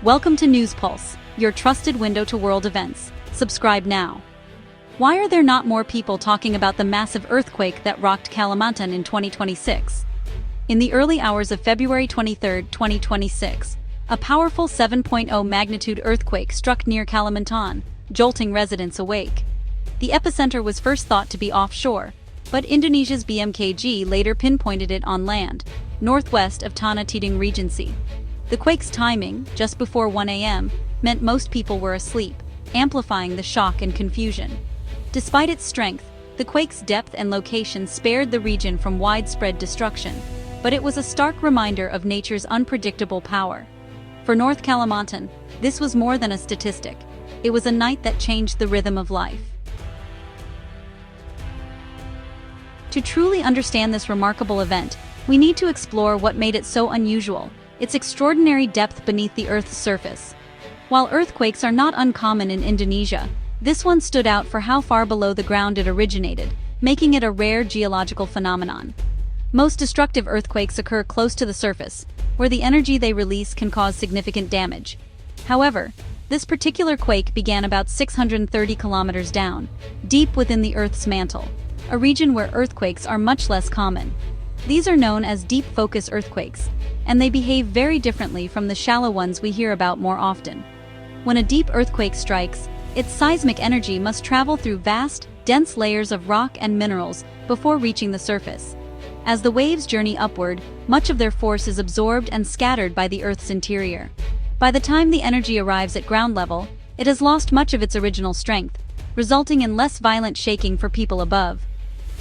Welcome to News Pulse, your trusted window to world events. Subscribe now. Why are there not more people talking about the massive earthquake that rocked Kalimantan in 2026? In the early hours of February 23, 2026, a powerful 7.0 magnitude earthquake struck near Kalimantan, jolting residents awake. The epicenter was first thought to be offshore, but Indonesia's BMKG later pinpointed it on land, northwest of Tanah Tidung Regency. The quake's timing, just before 1 a.m., meant most people were asleep, amplifying the shock and confusion. Despite its strength, the quake's depth and location spared the region from widespread destruction, but it was a stark reminder of nature's unpredictable power. For North Kalimantan, this was more than a statistic. It was a night that changed the rhythm of life. To truly understand this remarkable event, we need to explore what made it so unusual, its extraordinary depth beneath the Earth's surface. While earthquakes are not uncommon in Indonesia, this one stood out for how far below the ground it originated, making it a rare geological phenomenon. Most destructive earthquakes occur close to the surface, where the energy they release can cause significant damage. However, this particular quake began about 630 kilometers down, deep within the Earth's mantle, a region where earthquakes are much less common. These are known as deep focus earthquakes, and they behave very differently from the shallow ones we hear about more often. When a deep earthquake strikes, its seismic energy must travel through vast, dense layers of rock and minerals before reaching the surface. As the waves journey upward, much of their force is absorbed and scattered by the Earth's interior. By the time the energy arrives at ground level, it has lost much of its original strength, resulting in less violent shaking for people above.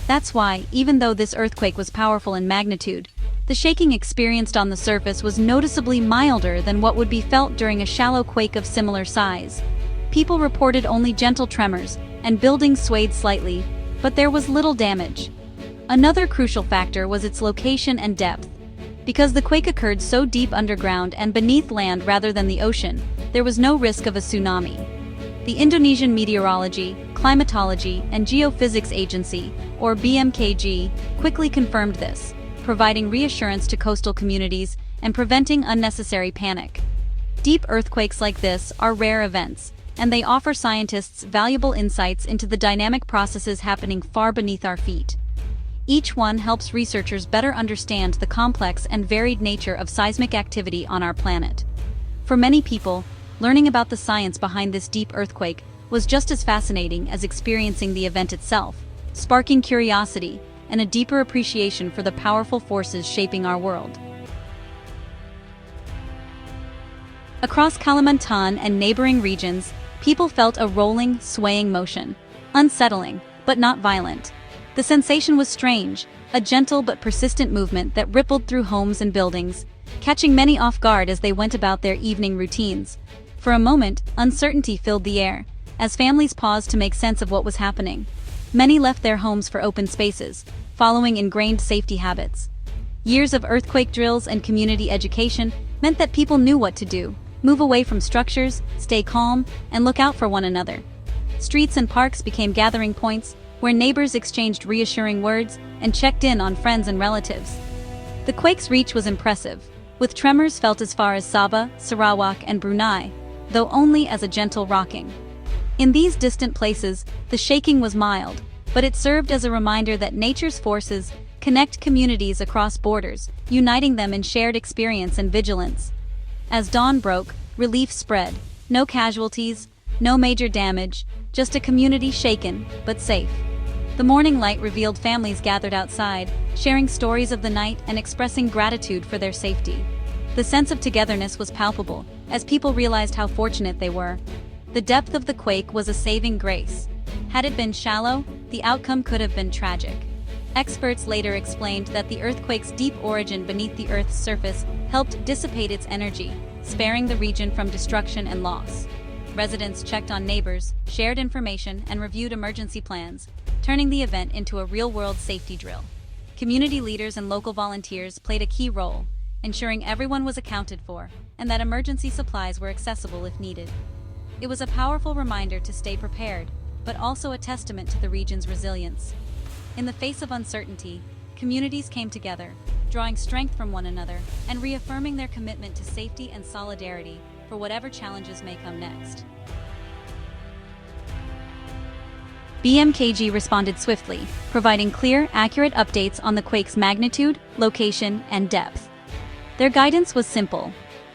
That's why, even though this earthquake was powerful in magnitude, the shaking experienced on the surface was noticeably milder than what would be felt during a shallow quake of similar size. People reported only gentle tremors, and buildings swayed slightly, but there was little damage. Another crucial factor was its location and depth. Because the quake occurred so deep underground and beneath land rather than the ocean, there was no risk of a tsunami. The Indonesian Meteorology, Climatology, and Geophysics Agency, or BMKG, quickly confirmed this, providing reassurance to coastal communities and preventing unnecessary panic. Deep earthquakes like this are rare events, and they offer scientists valuable insights into the dynamic processes happening far beneath our feet. Each one helps researchers better understand the complex and varied nature of seismic activity on our planet. For many people, learning about the science behind this deep earthquake was just as fascinating as experiencing the event itself, sparking curiosity and a deeper appreciation for the powerful forces shaping our world. Across Kalimantan and neighboring regions, people felt a rolling, swaying motion. Unsettling, but not violent. The sensation was strange, a gentle but persistent movement that rippled through homes and buildings, catching many off guard as they went about their evening routines. For a moment, uncertainty filled the air, as families paused to make sense of what was happening. Many left their homes for open spaces, following ingrained safety habits. Years of earthquake drills and community education meant that people knew what to do: move away from structures, stay calm, and look out for one another. Streets and parks became gathering points, where neighbors exchanged reassuring words and checked in on friends and relatives. The quake's reach was impressive, with tremors felt as far as Sabah, Sarawak, and Brunei, though only as a gentle rocking. In these distant places, the shaking was mild, but it served as a reminder that nature's forces connect communities across borders, uniting them in shared experience and vigilance. As dawn broke, relief spread. No casualties, no major damage, just a community shaken, but safe. The morning light revealed families gathered outside, sharing stories of the night and expressing gratitude for their safety. The sense of togetherness was palpable, as people realized how fortunate they were. The depth of the quake was a saving grace. Had it been shallow, the outcome could have been tragic. Experts later explained that the earthquake's deep origin beneath the Earth's surface helped dissipate its energy, sparing the region from destruction and loss. Residents checked on neighbors, shared information, and reviewed emergency plans, turning the event into a real-world safety drill. Community leaders and local volunteers played a key role, ensuring everyone was accounted for and that emergency supplies were accessible if needed. It was a powerful reminder to stay prepared, but also a testament to the region's resilience. In the face of uncertainty, communities came together, drawing strength from one another and reaffirming their commitment to safety and solidarity for whatever challenges may come next. BMKG responded swiftly, providing clear, accurate updates on the quake's magnitude, location, and depth. Their guidance was simple: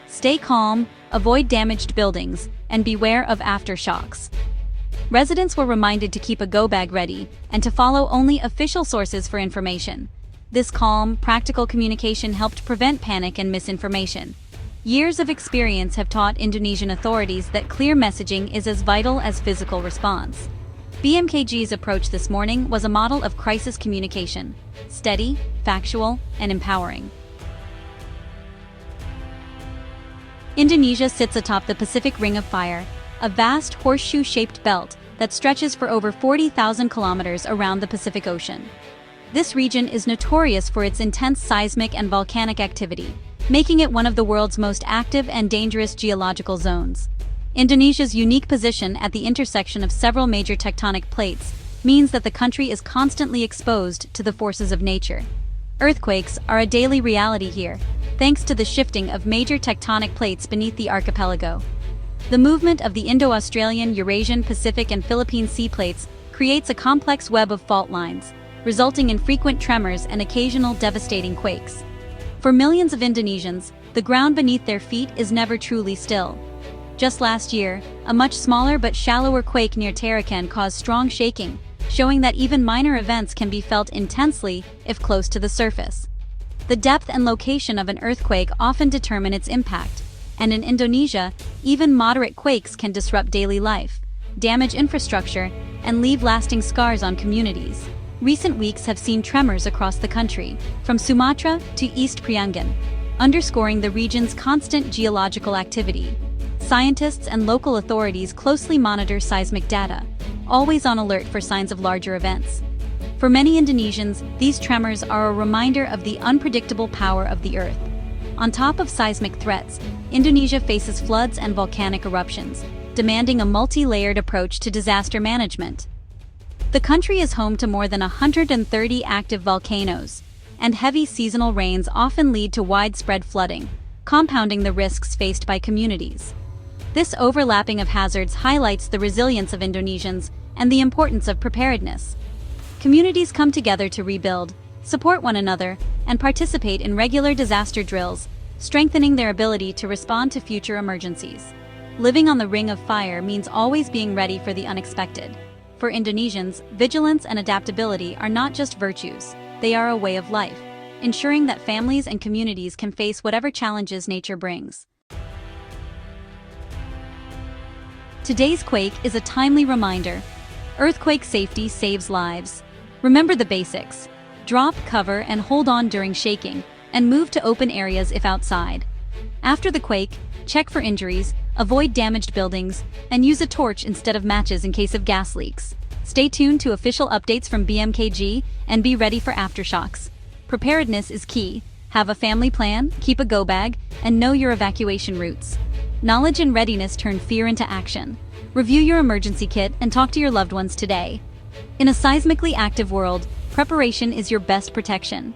stay calm, avoid damaged buildings, and beware of aftershocks. Residents were reminded to keep a go-bag ready and to follow only official sources for information. This calm, practical communication helped prevent panic and misinformation. Years of experience have taught Indonesian authorities that clear messaging is as vital as physical response. BMKG's approach this morning was a model of crisis communication: steady, factual, and empowering. Indonesia sits atop the Pacific Ring of Fire, a vast horseshoe-shaped belt that stretches for over 40,000 kilometers around the Pacific Ocean. This region is notorious for its intense seismic and volcanic activity, making it one of the world's most active and dangerous geological zones. Indonesia's unique position at the intersection of several major tectonic plates means that the country is constantly exposed to the forces of nature. Earthquakes are a daily reality here, thanks to the shifting of major tectonic plates beneath the archipelago. The movement of the Indo-Australian, Eurasian, Pacific, and Philippine sea plates creates a complex web of fault lines, resulting in frequent tremors and occasional devastating quakes. For millions of Indonesians, the ground beneath their feet is never truly still. Just last year, a much smaller but shallower quake near Tarakan caused strong shaking, showing that even minor events can be felt intensely if close to the surface. The depth and location of an earthquake often determine its impact, and in Indonesia, even moderate quakes can disrupt daily life, damage infrastructure, and leave lasting scars on communities. Recent weeks have seen tremors across the country, from Sumatra to East Priangan, underscoring the region's constant geological activity. Scientists and local authorities closely monitor seismic data, always on alert for signs of larger events. For many Indonesians, these tremors are a reminder of the unpredictable power of the Earth. On top of seismic threats, Indonesia faces floods and volcanic eruptions, demanding a multi-layered approach to disaster management. The country is home to more than 130 active volcanoes, and heavy seasonal rains often lead to widespread flooding, compounding the risks faced by communities. This overlapping of hazards highlights the resilience of Indonesians and the importance of preparedness. Communities come together to rebuild, support one another, and participate in regular disaster drills, strengthening their ability to respond to future emergencies. Living on the Ring of Fire means always being ready for the unexpected. For Indonesians, vigilance and adaptability are not just virtues, they are a way of life, ensuring that families and communities can face whatever challenges nature brings. Today's quake is a timely reminder. Earthquake safety saves lives. Remember the basics. Drop, cover, and hold on during shaking, and move to open areas if outside. After the quake, check for injuries, avoid damaged buildings, and use a torch instead of matches in case of gas leaks. Stay tuned to official updates from BMKG and be ready for aftershocks. Preparedness is key. Have a family plan, keep a go-bag, and know your evacuation routes. Knowledge and readiness turn fear into action. Review your emergency kit and talk to your loved ones today. In a seismically active world, preparation is your best protection.